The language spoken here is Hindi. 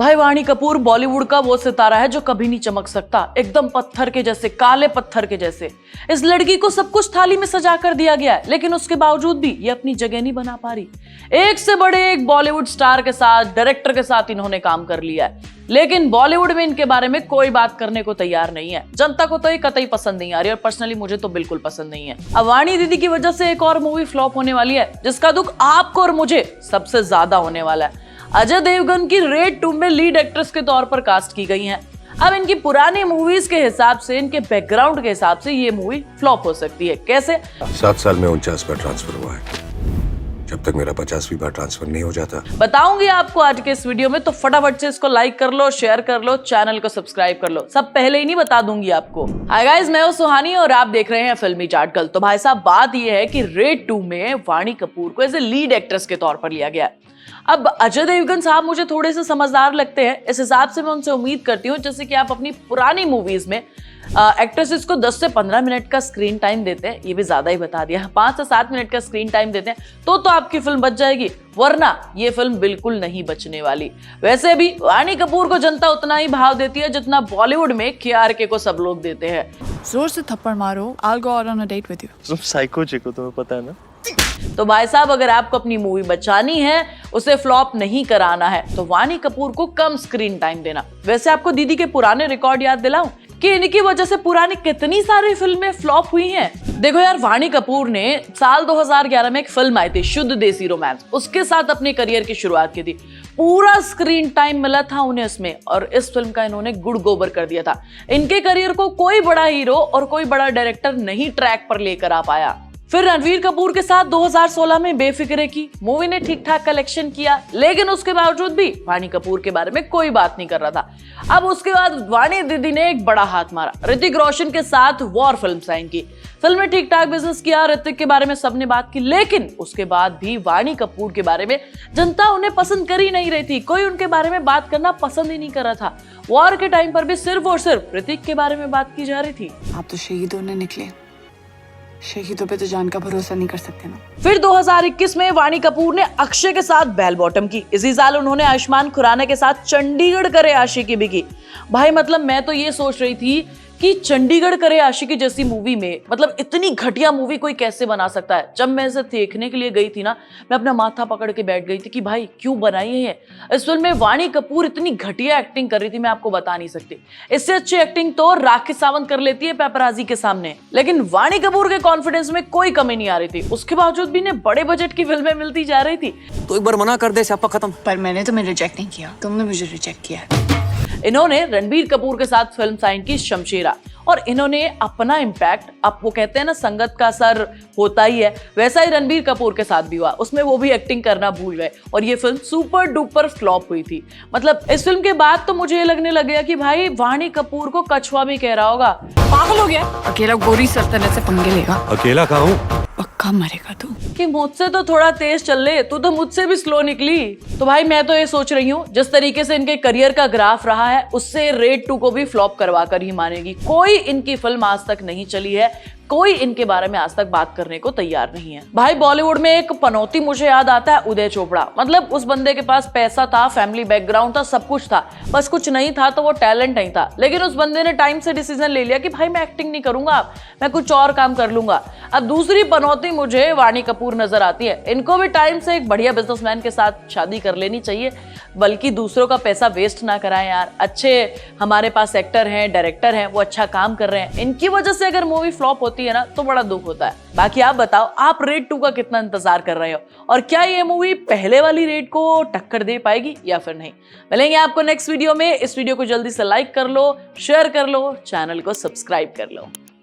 भाई वाणी कपूर बॉलीवुड का वो सितारा है जो कभी नहीं चमक सकता, एकदम पत्थर के जैसे, काले पत्थर के जैसे। इस लड़की को सब कुछ थाली में सजा कर दिया गया है, लेकिन उसके बावजूद भी ये अपनी जगह नहीं बना पा रही। एक से बड़े एक बॉलीवुड स्टार के साथ, डायरेक्टर के साथ इन्होंने काम कर लिया है, लेकिन बॉलीवुड में इनके बारे में कोई बात करने को तैयार नहीं है। जनता को तो ये कतई पसंद नहीं आ रही, और पर्सनली मुझे तो बिल्कुल पसंद नहीं है। अब वाणी दीदी की वजह से एक और मूवी फ्लॉप होने वाली है, जिसका दुख आपको और मुझे सबसे ज्यादा होने वाला है। अजय देवगन की रेड 2 में लीड एक्ट्रेस के तौर पर कास्ट की गई हैं। अब इनकी पुरानी मूवीज के हिसाब से, इनके बैकग्राउंड के हिसाब से ये मूवी फ्लॉप हो सकती है। कैसे? 7 साल में 49 बार ट्रांसफर हुआ है। जब तक मेरा 50वीं बार ट्रांसफर नहीं हो जाता, बताऊंगी आपको आज के इस वीडियो में। तो फटाफट से इसको लाइक कर लो, शेयर कर लो, चैनल को सब्सक्राइब कर लो। सब पहले ही नहीं बता दूंगी आपको। हाय गाइस, मैं हूं सुहानी और आप देख रहे हैं फिल्मी चाट गर्ल। तो भाई साहब, बात यह है कि रेड 2 में वाणी कपूर को एज ए लीड एक्ट्रेस के तौर पर लिया गया है। अब अजय देवगन साहब मुझे थोड़े से समझदार लगते हैं, इस हिसाब से मैं उनसे उम्मीद करती हूँ जैसे कि आप अपनी पुरानी मूवीज में एक्ट्रेसेस को 10 से 15 मिनट का स्क्रीन टाइम देते हैं, ये भी ज्यादा ही बता दिया, 5 से 7 मिनट का स्क्रीन टाइम देते हैं तो आपकी फिल्म बच जाएगी, वरना ये फिल्म बिल्कुल नहीं बचने वाली। वैसे भी वाणी कपूर को जनता उतना ही भाव देती है जितना बॉलीवुड में KRK को सब लोग देते हैं। जोर से थप्पड़ मारो, I'll go out on a date with you। तुम साइको चिक हो, तुम्हें पता है ना। तो भाई साहब, अगर आपको अपनी मूवी बचानी है, उसे फ्लॉप नहीं कराना है, तो वाणी कपूर को कम स्क्रीन टाइम देना। वैसे आपको दीदी के पुराने रिकॉर्ड याद दिलाऊं कि इनकी वजह से पुरानी कितनी सारी फिल्में फ्लॉप हुई हैं। देखो यार, वाणी कपूर ने साल 2011 में एक फिल्म आई थी, शुद्ध देसी रोमांस, उसके साथ अपने करियर की शुरुआत की थी। पूरा स्क्रीन टाइम मिला था उन्हें उसमें, और इस फिल्म का इन्होंने गुड़ गोबर कर दिया था। इनके करियर को कोई बड़ा हीरो और कोई बड़ा डायरेक्टर नहीं ट्रैक पर लेकर आ पाया। फिर रणवीर कपूर के साथ 2016 में बेफिक्रे की मूवी ने ठीक ठाक कलेक्शन किया, लेकिन उसके बावजूद भी वाणी कपूर के बारे में कोई बात नहीं कर रहा था। अब उसके बाद वाणी दीदी ने एक बड़ा हाथ मारा, ऋतिक रोशन के साथ वॉर फिल्म साइन की। फिल्म में ठीक ठाक बिजनेस किया, ऋतिक के बारे में सबने बात की, लेकिन उसके बाद भी वाणी कपूर के बारे में जनता उन्हें पसंद कर ही नहीं रही थी। कोई उनके बारे में बात करना पसंद ही नहीं कर रहा था। वॉर के टाइम पर भी सिर्फ और सिर्फ ऋतिक के बारे में बात की जा रही थी। आप तो शहीद होने निकले, शहीदों पे तो जान का भरोसा नहीं कर सकते ना। फिर 2021 में वाणी कपूर ने अक्षय के साथ बेल बॉटम की। इसी साल उन्होंने आयुष्मान खुराना के साथ चंडीगढ़ करे आशिकी भी की। भाई मतलब मैं तो ये सोच रही थी कि चंडीगढ़ करे आशिकी जैसी मूवी में, मतलब इतनी घटिया मूवी कोई कैसे बना सकता है। जब मैं इसे देखने के लिए गई थी ना, मैं अपना माथा पकड़ के बैठ गई थी कि भाई क्यों बनाई है ये। इस फिल्म में वाणी कपूर इतनी घटिया एक्टिंग कर रही थी, मैं आपको बता नहीं सकती। इससे अच्छी एक्टिंग तो राखी सावंत कर लेती है पेपराजी के सामने, लेकिन वाणी कपूर के कॉन्फिडेंस में कोई कमी नहीं आ रही थी। उसके बावजूद भी इन्हें बड़े बजट की फिल्में मिलती जा रही थी। तो एक बार मना कर दे, स्यापा खत्म। पर मैंने तुम्हें रिजेक्ट नहीं किया, तुमने मुझे रिजेक्ट किया है। इन्होंने रणबीर कपूर के साथ फिल्म साइन की शमशेरा, और इन्होंने अपना इम्पैक्ट, अब वो कहते हैं ना संगत का असर होता ही है, वैसा ही रणबीर कपूर के साथ भी हुआ। उसमें वो भी एक्टिंग करना भूल गए और ये फिल्म सुपर डुपर फ्लॉप हुई थी। मतलब इस फिल्म के बाद तो मुझे ये लगने लग गया कि भाई वाणी कपूर को कछुआ भी कह रहा होगा। पागल हो गया, अकेला गोरी सल्तनत से पंगे लेगा। अकेला कहाँ हूँ? पक्का मरेगा तू। कि मुझसे तो थोड़ा तेज चल ले, तू तो मुझसे भी स्लो निकली। तो भाई मैं तो ये सोच रही हूँ, जिस तरीके से इनके करियर का ग्राफ रहा है, उससे रेड 2 को भी फ्लॉप करवा कर ही मानेगी। कोई इनकी फिल्म आज तक नहीं चली है, कोई इनके बारे में आज तक बात करने को तैयार नहीं है। भाई बॉलीवुड में एक पनौती मुझे याद आता है, उदय चोपड़ा। मतलब उस बंदे के पास पैसा था, फैमिली बैकग्राउंड था, सब कुछ था, बस कुछ नहीं था तो वो टैलेंट नहीं था। लेकिन उस बंदे ने टाइम से डिसीजन ले लिया कि भाई मैं एक्टिंग नहीं करूंगा, मैं कुछ और काम कर लूंगा। अब दूसरी पनौती मुझे वाणी कपूर नजर आती है। इनको भी टाइम से एक बढ़िया बिजनेसमैन के साथ शादी कर लेनी चाहिए, बल्कि दूसरों का पैसा वेस्ट ना कराएं यार। अच्छे हमारे पास एक्टर हैं, डायरेक्टर हैं, वो अच्छा काम कर रहे हैं। इनकी वजह से अगर मूवी फ्लॉप होती है ना, तो बड़ा दुख होता है। बाकी आप बताओ, आप रेड 2 का कितना इंतजार कर रहे हो, और क्या ये मूवी पहले वाली रेड को टक्कर दे पाएगी या फिर नहीं। मिलेंगे आपको नेक्स्ट वीडियो में। इस वीडियो को जल्दी से लाइक कर लो, शेयर कर लो, चैनल को सब्सक्राइब कर लो।